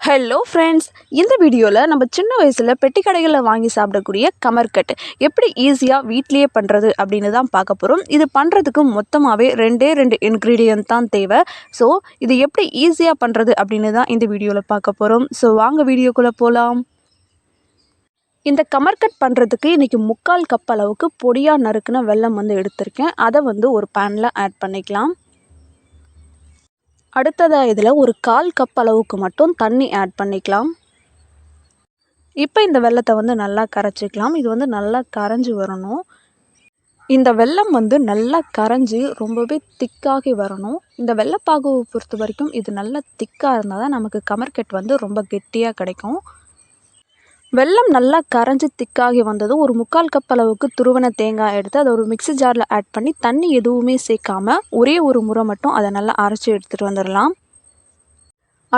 Hello friends, இந்த வீடியோவில் நம்ம சின்ன வயசில் பெட்டி கடைகளில் வாங்கி சாப்பிடக்கூடிய கமர்கட் எப்படி ஈஸியாக வீட்லேயே பண்ணுறது அப்படின்னு தான் பார்க்க போகிறோம். இது பண்ணுறதுக்கு மொத்தமாகவே ரெண்டு இன்க்ரீடியன்ட் தான் தேவை. ஸோ இது எப்படி ஈஸியாக பண்ணுறது அப்படின்னு தான் இந்த வீடியோவில் பார்க்க போகிறோம். ஸோ வாங்க வீடியோக்குள்ளே போகலாம். இந்த கமர்கட் பண்ணுறதுக்கு இன்றைக்கி 3/4 கப் அளவுக்கு பொடியாக நறுக்குன வெல்லம் எடுத்திருக்கேன். அதை ஒரு பேனில் ஆட் பண்ணிக்கலாம். அடுத்ததாக இதில் ஒரு 1/4 கப் அளவுக்கு மட்டும் தண்ணி ஆட் பண்ணிக்கலாம். இப்போ இந்த வெல்லத்தை நல்லா கரைச்சிக்கலாம். இது நல்லா கரைஞ்சி வரணும். இந்த வெல்லம் நல்லா கரைஞ்சி ரொம்பவே திக்காகி வரணும். இந்த வெல்லப்பாகுவை பொறுத்த வரைக்கும் இது நல்லா திக்காக இருந்தால் தான் நமக்கு கமர்கட் ரொம்ப கெட்டியாக கிடைக்கும். வெல்லம் நல்லா கரைஞ்சி திக்காகி வந்ததும் ஒரு 3/4 கப் அளவுக்கு துருவன தேங்காய் எடுத்து அதை ஒரு மிக்ஸி ஜாரில் ஆட் பண்ணி தண்ணி எதுவுமே சேர்க்காம ஒரே ஒரு முறை மட்டும் அதை நல்லா அரைச்சி எடுத்துகிட்டு வந்துடலாம்.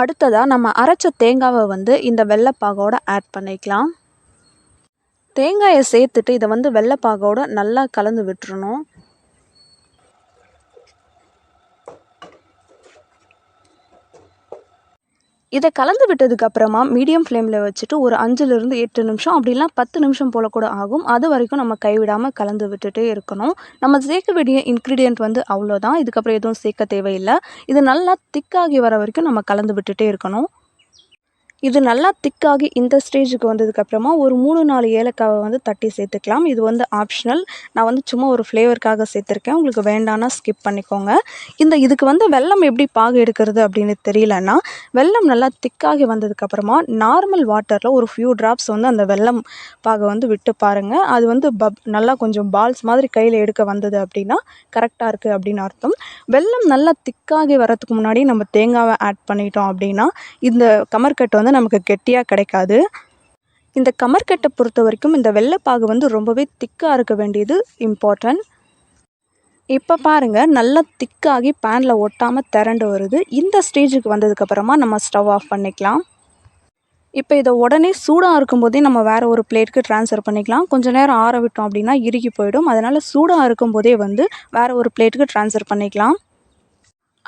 அடுத்ததாக நம்ம அரைச்ச தேங்காவை இந்த வெல்லைப்பாகோடு ஆட் பண்ணிக்கலாம். தேங்காயை சேர்த்துட்டு இதை வெல்லைப்பாகோடு நல்லா கலந்து விட்டுறணும். இதை கலந்து விட்டதுக்கப்புறமா மீடியம் ஃப்ளேமில் வச்சுட்டு ஒரு 5லிருந்து 8 நிமிஷம் அப்படிலாம் 10 நிமிஷம் போல் கூட ஆகும். அது வரைக்கும் நம்ம கைவிடாமல் கலந்து விட்டுட்டே இருக்கணும். நம்ம சேர்க்க வேண்டிய இன்க்ரீடியன்ட் அவ்வளோதான். இதுக்கப்புறம் எதுவும் சேர்க்க தேவையில்லை. இது நல்லா திக்காகி வர வரைக்கும் நம்ம கலந்து விட்டுட்டே இருக்கணும். இது நல்லா திக்காகி இந்த ஸ்டேஜுக்கு வந்ததுக்கப்புறமா ஒரு 3-4 ஏலக்காவை தட்டி சேர்த்துக்கலாம். இது ஆப்ஷனல். நான் சும்மா ஒரு ஃப்ளேவருக்காக சேர்த்துருக்கேன். உங்களுக்கு வேண்டான்னா ஸ்கிப் பண்ணிக்கோங்க. இதுக்கு வெல்லம் எப்படி பாகு எடுக்கிறது அப்படின்னு தெரியலன்னா, வெல்லம் நல்லா திக்காகி வந்ததுக்கப்புறமா நார்மல் வாட்டரில் ஒரு ஃபியூ ட்ராப்ஸ் அந்த வெல்லம் பாகை விட்டு பாருங்கள். அது நல்லா கொஞ்சம் பால்ஸ் மாதிரி கையில் எடுக்க வந்தது அப்படின்னா கரெக்டாக இருக்குது அப்படின்னு அர்த்தம். வெல்லம் நல்லா திக்காகி வரதுக்கு முன்னாடி நம்ம தேங்காவை ஆட் பண்ணிட்டோம் அப்படின்னா இந்த கமர்கட் நமக்கு கெட்டியாக கிடைக்காது. இந்த கமர்கட்டை பொறுத்த வரைக்கும் இந்த வெல்லைப்பாகு ரொம்பவே திக்காக இருக்க வேண்டியது இம்பார்ட்டன்ட். இப்போ பாருங்கள், நல்லா திக்காகி பேனில் ஒட்டாமல் திரண்டு வருது. இந்த ஸ்டேஜுக்கு வந்ததுக்கப்புறமா நம்ம ஸ்டவ் ஆஃப் பண்ணிக்கலாம். இப்போ இதை உடனே சூடாக இருக்கும்போதே நம்ம வேறு ஒரு பிளேட்டுக்கு ட்ரான்ஸ்ஃபர் பண்ணிக்கலாம். கொஞ்சம் நேரம் ஆற விட்டோம் அப்படின்னா இறுகி போயிடும். அதனால் சூடாக இருக்கும்போதே வேறு ஒரு பிளேட்டுக்கு ட்ரான்ஸ்ஃபர் பண்ணிக்கலாம்.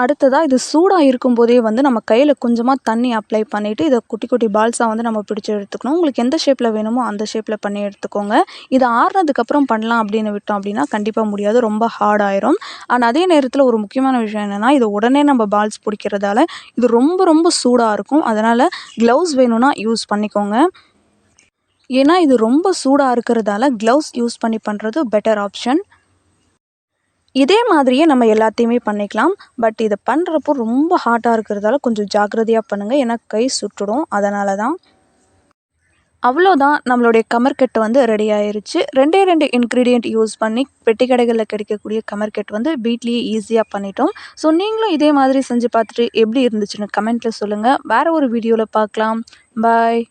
அடுத்ததாக இது சூடாக இருக்கும்போதே நம்ம கையில் கொஞ்சமாக தண்ணி அப்ளை பண்ணிவிட்டு இதை குட்டி குட்டி பால்ஸாக நம்ம பிடிச்சி எடுத்துக்கணும். உங்களுக்கு எந்த ஷேப்பில் வேணுமோ அந்த ஷேப்பில் பண்ணி எடுத்துக்கோங்க. இதை ஆறுனதுக்கப்புறம் பண்ணலாம் அப்படின்னு விட்டோம் அப்படின்னா கண்டிப்பாக முடியாது, ரொம்ப ஹார்ட் ஆயிரும். ஆனால் அதே நேரத்தில் ஒரு முக்கியமான விஷயம் என்னென்னா, இது உடனே நம்ம பால்ஸ் பிடிக்கிறதால இது ரொம்ப சூடாக இருக்கும். அதனால் க்ளவுஸ் வேணும்னா யூஸ் பண்ணிக்கோங்க. ஏன்னா இது ரொம்ப சூடாக இருக்கிறதால க்ளவுஸ் யூஸ் பண்ணி பண்ணுறது பெட்டர் ஆப்ஷன். இதே மாதிரியே நம்ம எல்லாத்தையுமே பண்ணிக்கலாம். பட் இதை பண்ணுறப்போ ரொம்ப ஹாட்டாக இருக்கிறதால கொஞ்சம் ஜாக்கிரதையாக பண்ணுங்கள். ஏன்னா கை சுட்டுடும். அதனால தான். அவ்வளோதான், நம்மளுடைய கமர்கட் ரெடி ஆயிருச்சு. 2 இன்க்ரீடியண்ட் யூஸ் பண்ணி பெட்டி கடைகளில் கிடைக்கக்கூடிய கமர்கட் வீட்லேயே ஈஸியாக பண்ணிட்டோம். ஸோ நீங்களும் இதே மாதிரி செஞ்சு பார்த்துட்டு எப்படி இருந்துச்சுன்னு கமெண்ட்டில் சொல்லுங்கள். வேறு ஒரு வீடியோவில் பார்க்கலாம். பாய்.